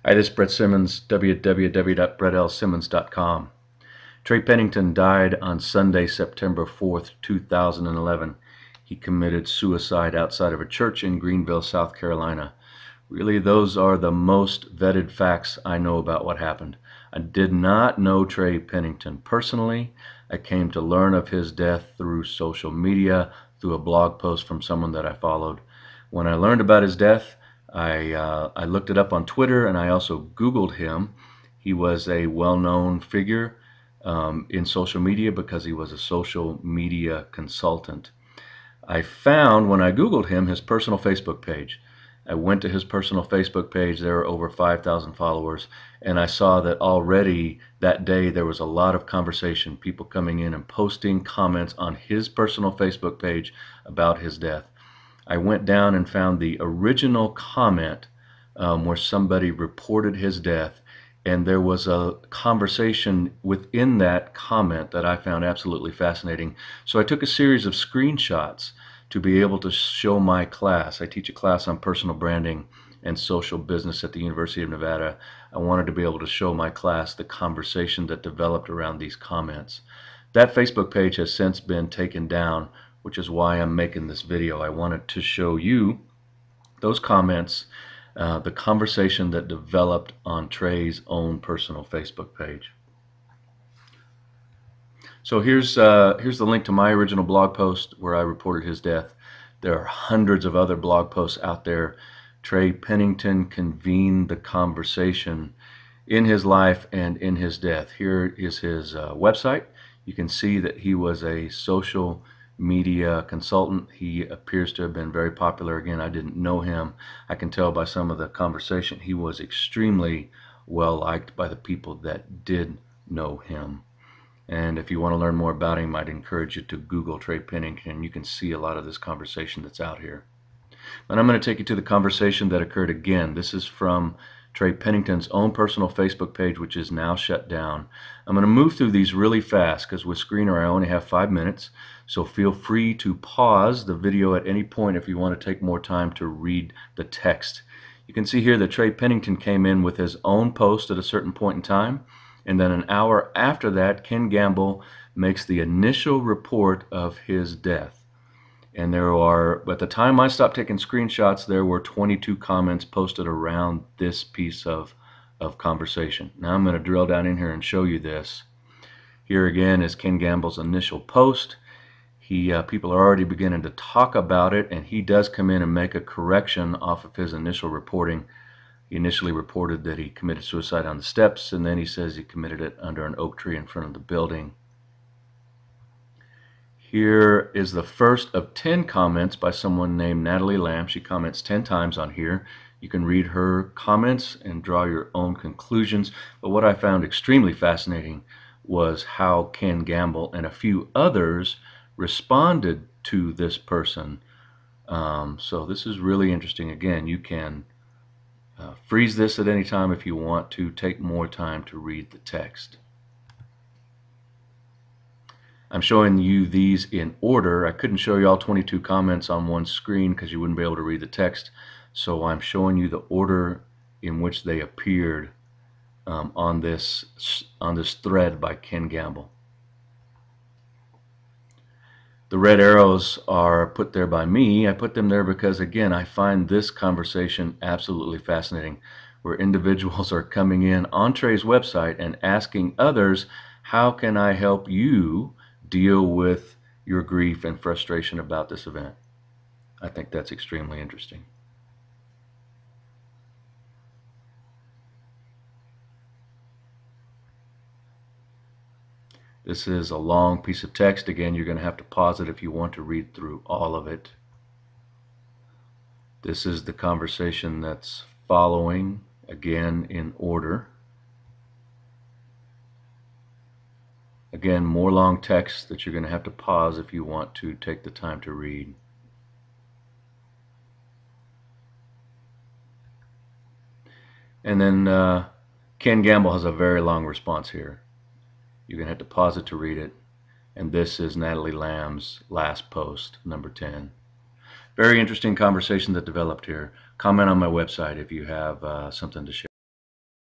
Hi, this is Bret Simmons, www.bretlsimmons.com. Trey Pennington died on Sunday, September 4th, 2011. He committed suicide outside of a church in Greenville, South Carolina. Really, those are the most vetted facts I know about what happened. I did not know Trey Pennington personally. I came to learn of his death through social media, through a blog post from someone that I followed. When I learned about his death, I looked it up on Twitter, and I also Googled him. He was a well-known figure in social media because he was a social media consultant. I found, when I Googled him, his personal Facebook page. I went to his personal Facebook page. There were over 5,000 followers, and I saw that already that day there was a lot of conversation, people coming in and posting comments on his personal Facebook page about his death. I went down and found the original comment where somebody reported his death, and there was a conversation within that comment that I found absolutely fascinating. So I took a series of screenshots to be able to show my class. I teach a class on personal branding and social business at the University of Nevada. I wanted to be able to show my class the conversation that developed around these comments. That Facebook page has since been taken down, which is why I'm making this video. I wanted to show you those comments, the conversation that developed on Trey's own personal Facebook page. So here's the link to my original blog post where I reported his death. There are hundreds of other blog posts out there. Trey Pennington convened the conversation in his life and in his death. Here is his website. You can see that he was a social media consultant. He appears to have been very popular. Again, I didn't know him. I can tell by some of the conversation he was extremely well liked by the people that did know him. And if you want to learn more about him, I'd encourage you to Google Trey Pennington. You can see a lot of this conversation that's out here. But I'm going to take you to the conversation that occurred again. This is from Trey Pennington's own personal Facebook page, which is now shut down. I'm going to move through these really fast because with Screener I only have 5 minutes. So feel free to pause the video at any point if you want to take more time to read the text. You can see here that Trey Pennington came in with his own post at a certain point in time. And then an hour after that, Ken Gamble makes the initial report of his death. And there are, at the time I stopped taking screenshots, there were 22 comments posted around this piece of conversation. Now I'm going to drill down in here and show you this. Here again is Ken Gamble's initial post. People are already beginning to talk about it, and he does come in and make a correction off of his initial reporting. He initially reported that he committed suicide on the steps, and then he says he committed it under an oak tree in front of the building. Here is the first of 10 comments by someone named Natalie Lamb. She comments 10 times on here. You can read her comments and draw your own conclusions. But what I found extremely fascinating was how Ken Gamble and a few others responded to this person. So this is really interesting. Again, you can freeze this at any time if you want to take more time to read the text. I'm showing you these in order. I couldn't show you all 22 comments on one screen because you wouldn't be able to read the text. So I'm showing you the order in which they appeared on this thread by Ken Gamble. The red arrows are put there by me. I put them there because, again, I find this conversation absolutely fascinating, where individuals are coming in on Trey's website and asking others, how can I help you deal with your grief and frustration about this event? I think that's extremely interesting. This is a long piece of text. Again, you're going to have to pause it if you want to read through all of it. This is the conversation that's following, again in order. Again, more long text that you're going to have to pause if you want to take the time to read. And then Ken Gamble has a very long response here. You're going to have to pause it to read it. And this is Natalie Lamb's last post, number 10. Very interesting conversation that developed here. Comment on my website if you have something to share.